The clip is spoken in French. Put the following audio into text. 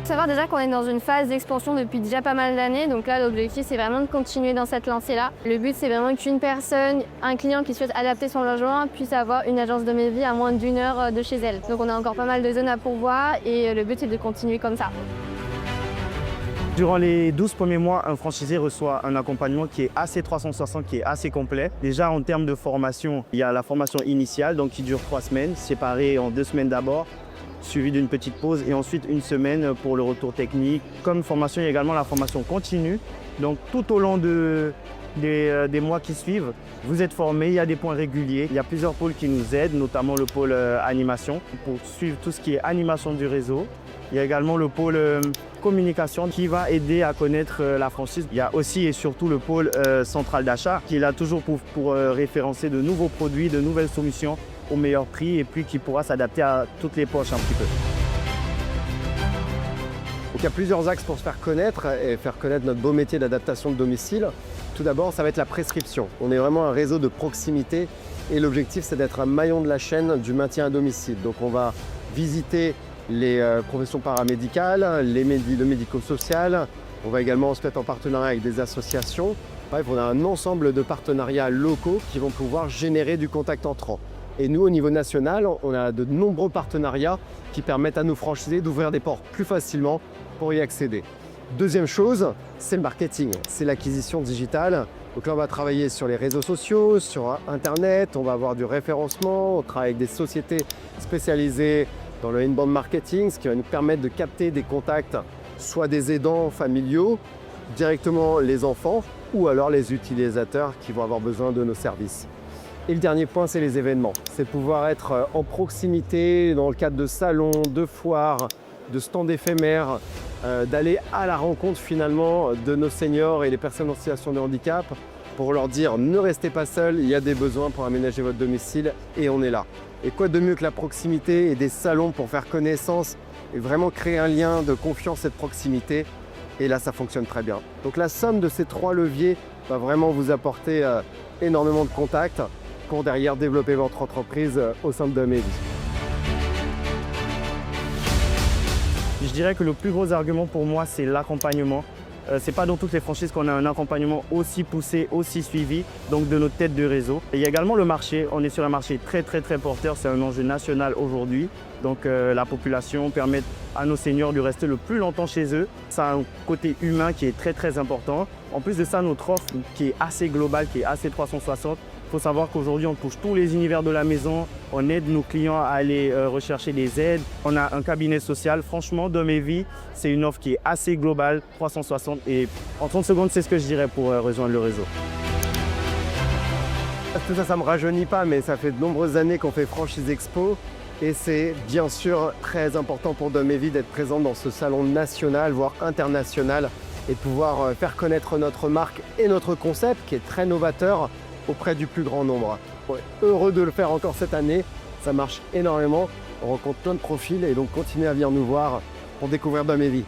Faut savoir déjà qu'on est dans une phase d'expansion depuis déjà pas mal d'années, donc là l'objectif c'est vraiment de continuer dans cette lancée-là. Le but c'est vraiment qu'une personne, un client qui souhaite adapter son logement puisse avoir une agence Domevie à moins d'1 heure de chez elle. Donc on a encore pas mal de zones à pourvoir et le but c'est de continuer comme ça. Durant les 12 premiers mois, un franchisé reçoit un accompagnement qui est assez 360, qui est assez complet. Déjà en termes de formation, il y a la formation initiale donc qui dure 3 semaines, séparée en 2 semaines d'abord, suivi d'une petite pause et ensuite 1 semaine pour le retour technique. Comme formation, il y a également la formation continue. Donc tout au long des mois qui suivent, vous êtes formé, il y a des points réguliers. Il y a plusieurs pôles qui nous aident, notamment le pôle animation pour suivre tout ce qui est animation du réseau. Il y a également le pôle communication qui va aider à connaître la franchise. Il y a aussi et surtout le pôle central d'achat qui est là toujours pour référencer de nouveaux produits, de nouvelles solutions au meilleur prix et puis qui pourra s'adapter à toutes les poches un petit peu. Donc il y a plusieurs axes pour se faire connaître et faire connaître notre beau métier d'adaptation de domicile. Tout d'abord, ça va être la prescription. On est vraiment un réseau de proximité et l'objectif c'est d'être un maillon de la chaîne du maintien à domicile. Donc on va visiter les professions paramédicales, le médico-social. On va également se mettre en partenariat avec des associations. Bref, on a un ensemble de partenariats locaux qui vont pouvoir générer du contact entrant. Et nous, au niveau national, on a de nombreux partenariats qui permettent à nos franchisés d'ouvrir des portes plus facilement pour y accéder. Deuxième chose, c'est le marketing, c'est l'acquisition digitale. Donc là, on va travailler sur les réseaux sociaux, sur Internet, on va avoir du référencement, on travaille avec des sociétés spécialisées dans le inbound marketing, ce qui va nous permettre de capter des contacts, soit des aidants familiaux, directement les enfants, ou alors les utilisateurs qui vont avoir besoin de nos services. Et le dernier point, c'est les événements. C'est pouvoir être en proximité dans le cadre de salons, de foires, de stands éphémères, d'aller à la rencontre finalement de nos seniors et les personnes en situation de handicap pour leur dire ne restez pas seuls, il y a des besoins pour aménager votre domicile et on est là. Et quoi de mieux que la proximité et des salons pour faire connaissance et vraiment créer un lien de confiance et de proximité. Et là, ça fonctionne très bien. Donc la somme de ces 3 leviers va vraiment vous apporter énormément de contacts pour derrière développer votre entreprise au sein de Domevie. Je dirais que le plus gros argument pour moi, c'est l'accompagnement. C'est pas dans toutes les franchises qu'on a un accompagnement aussi poussé, aussi suivi, donc de notre tête de réseau. Et il y a également le marché. On est sur un marché très porteur. C'est un enjeu national aujourd'hui. Donc la population permet à nos seniors de rester le plus longtemps chez eux. Ça a un côté humain qui est très important. En plus de ça, notre offre qui est assez globale, qui est assez 360. Il faut savoir qu'aujourd'hui, on touche tous les univers de la maison. On aide nos clients à aller rechercher des aides. On a un cabinet social. Franchement, Domevie, c'est une offre qui est assez globale, 360. Et en 30 secondes, c'est ce que je dirais pour rejoindre le réseau. Tout ça, ça ne me rajeunit pas, mais ça fait de nombreuses années qu'on fait Franchise Expo. Et c'est bien sûr très important pour Domevie d'être présent dans ce salon national, voire international, et de pouvoir faire connaître notre marque et notre concept qui est très novateur auprès du plus grand nombre. On est heureux de le faire encore cette année, ça marche énormément, on rencontre plein de profils et donc continuez à venir nous voir pour découvrir Domevie.